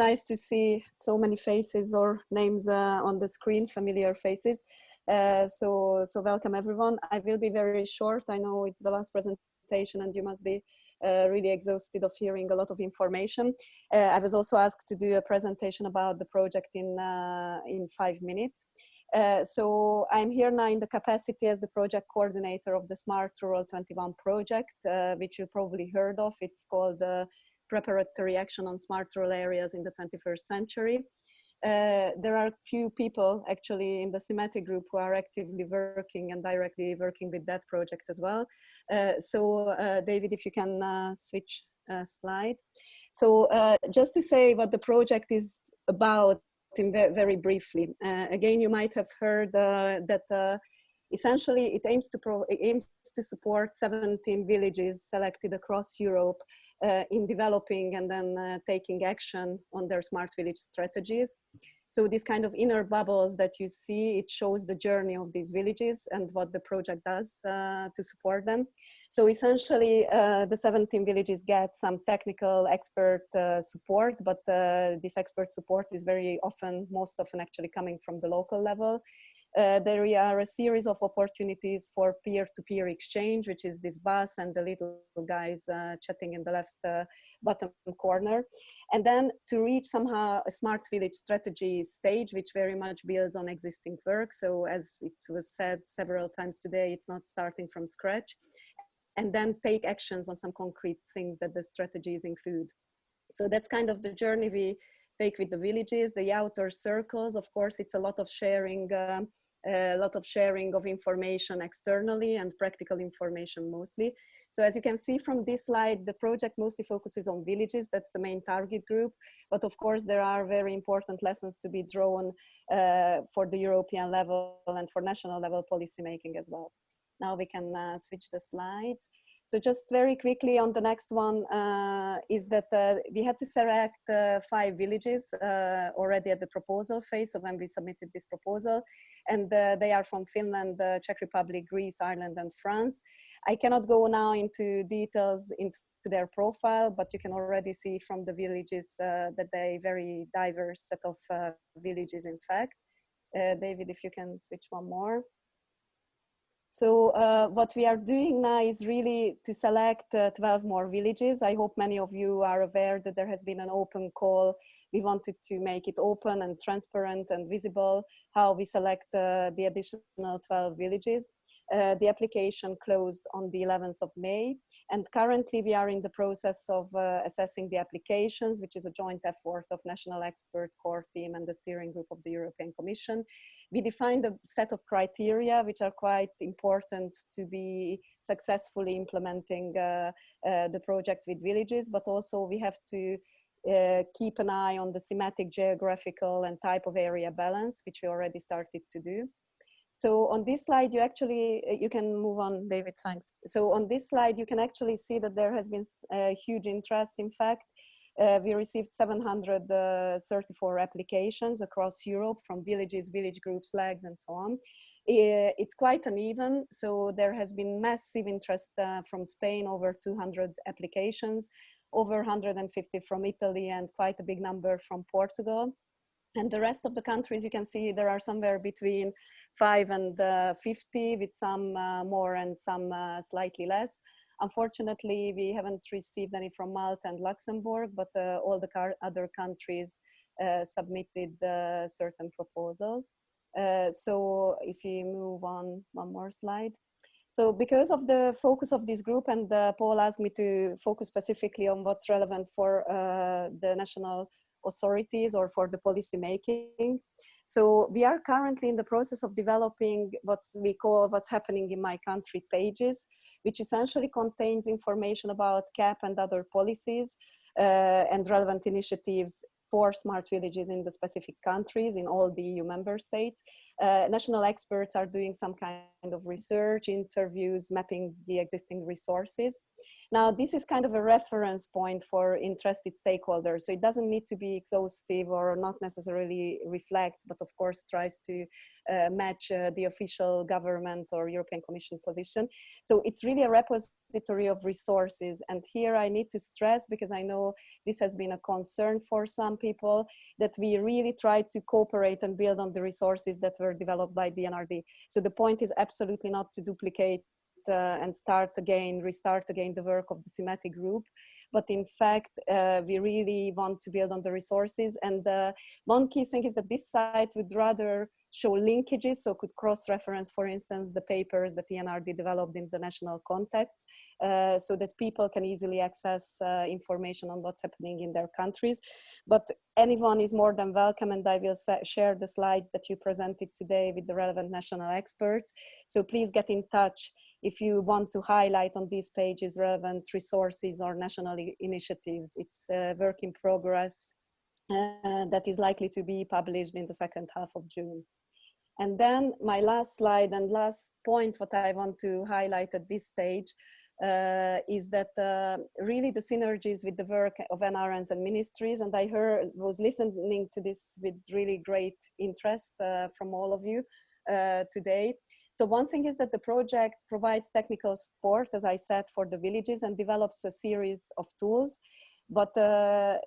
nice to see so many faces or names on the screen, familiar faces. So welcome everyone. I will be very short. I know it's the last presentation and you must be really exhausted of hearing a lot of information. I was also asked to do a presentation about the project in 5 minutes. So I'm here now in the capacity as the project coordinator of the Smart Rural 21 project, which you probably heard of. It's called the Preparatory Action on Smart Rural Areas in the 21st Century. There are few people actually in the thematic group who are actively working and directly working with that project as well. David, if you can switch slide. So just to say what the project is about in very briefly. Again, you might have heard that essentially it aims to support 17 villages selected across Europe in developing and then taking action on their smart village strategies. So these kind of inner bubbles that you see, it shows the journey of these villages and what the project does to support them. So essentially, the 17 villages get some technical expert support, but this expert support is most often actually coming from the local level. There are a series of opportunities for peer-to-peer exchange, which is this bus and the little guys chatting in the left bottom corner. And then to reach somehow a smart village strategy stage, which very much builds on existing work. So as it was said several times today, it's not starting from scratch. And then take actions on some concrete things that the strategies include. So that's kind of the journey we take with the villages. The outer circles, of course, it's a lot of sharing of information externally and practical information mostly. So as you can see from this slide, the project mostly focuses on villages. That's the main target group. But of course, there are very important lessons to be drawn for the European level and for national level policymaking as well. Now we can switch the slides. So just very quickly on the next one is that we had to select 5 villages already at the proposal phase, so when we submitted this proposal, and they are from Finland, the Czech Republic, Greece, Ireland, and France. I cannot go now into details into their profile, but you can already see from the villages that they very diverse set of villages, in fact. David, if you can switch one more. So what we are doing now is really to select 12 more villages. I hope many of you are aware that there has been an open call. We wanted to make it open and transparent and visible how we select the additional 12 villages. The application closed on the 11th of May. And currently we are in the process of assessing the applications, which is a joint effort of national experts, core team, and the steering group of the European Commission. We defined a set of criteria which are quite important to be successfully implementing the project with villages, but also we have to keep an eye on the thematic, geographical, and type of area balance, which we already started to do. So on this slide, you can move on, David, thanks. So on this slide, you can actually see that there has been a huge interest, in fact. We received 734 applications across Europe from villages, village groups, LAGs, and so on. It's quite uneven, so there has been massive interest from Spain, over 200 applications, over 150 from Italy, and quite a big number from Portugal. And the rest of the countries, you can see there are somewhere between 5 and 50, with some more and some slightly less. Unfortunately, we haven't received any from Malta and Luxembourg, but all the other countries submitted certain proposals. So if you move on one more slide. So because of the focus of this group, and Paul asked me to focus specifically on what's relevant for the national authorities or for the policy making. So we are currently in the process of developing what we call What's Happening in My Country pages, which essentially contains information about CAP and other policies and relevant initiatives for smart villages in the specific countries in all the EU member states. National experts are doing some kind of research, interviews, mapping the existing resources. Now, this is kind of a reference point for interested stakeholders. So it doesn't need to be exhaustive or not necessarily reflect, but of course tries to match the official government or European Commission position. So it's really a repository of resources. And here I need to stress, because I know this has been a concern for some people, that we really try to cooperate and build on the resources that were developed by the ENRD. So the point is absolutely not to duplicate and restart again the work of the thematic group. But in fact, we really want to build on the resources. And one key thing is that this site would rather show linkages, so could cross-reference, for instance, the papers that ENRD developed in the national context, so that people can easily access information on what's happening in their countries. But anyone is more than welcome, and I will share the slides that you presented today with the relevant national experts. So please get in touch if you want to highlight on these pages relevant resources or national initiatives. It's a work in progress that is likely to be published in the second half of June. And then my last slide and last point, what I want to highlight at this stage is that really the synergies with the work of NRNs and ministries, and I was listening to this with really great interest from all of you today. So one thing is that the project provides technical support, as I said, for the villages and develops a series of tools. But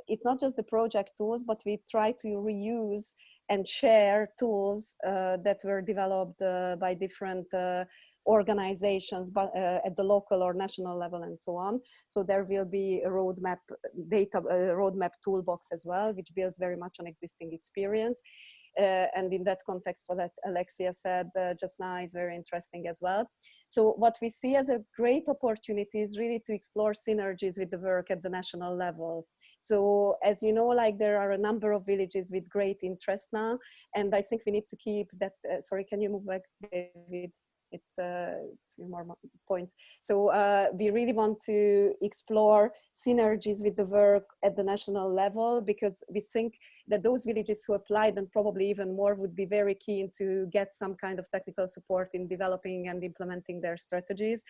it's not just the project tools, but we try to reuse and share tools that were developed by different organizations at the local or national level and so on. So there will be a roadmap roadmap toolbox as well, which builds very much on existing experience. And in that context, what Alexia said just now is very interesting as well. So what we see as a great opportunity is really to explore synergies with the work at the national level. So as you know, like there are a number of villages with great interest now, and I think we need to keep that, sorry, can you move back, David? It's a few more points. So we really want to explore synergies with the work at the national level, because we think that those villages who applied, and probably even more, would be very keen to get some kind of technical support in developing and implementing their strategies.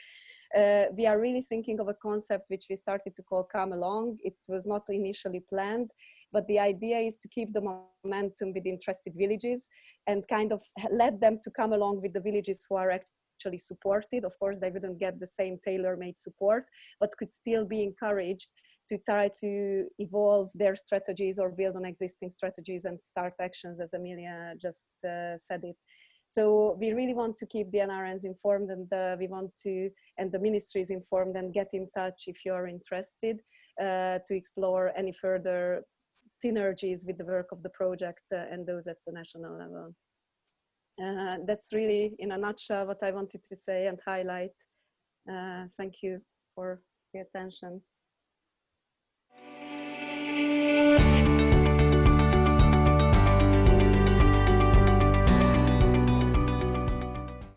We are really thinking of a concept which we started to call Come Along. It was not initially planned, but the idea is to keep the momentum with interested villages and kind of let them to come along with the villages who are actually supported. Of course, they wouldn't get the same tailor-made support, but could still be encouraged to try to evolve their strategies or build on existing strategies and start actions, as Amelia just said it. So we really want to keep the NRNs informed, and we want to, and the ministries informed, and get in touch if you're interested to explore any further synergies with the work of the project and those at the national level. That's really, in a nutshell, what I wanted to say and highlight. Thank you for the attention.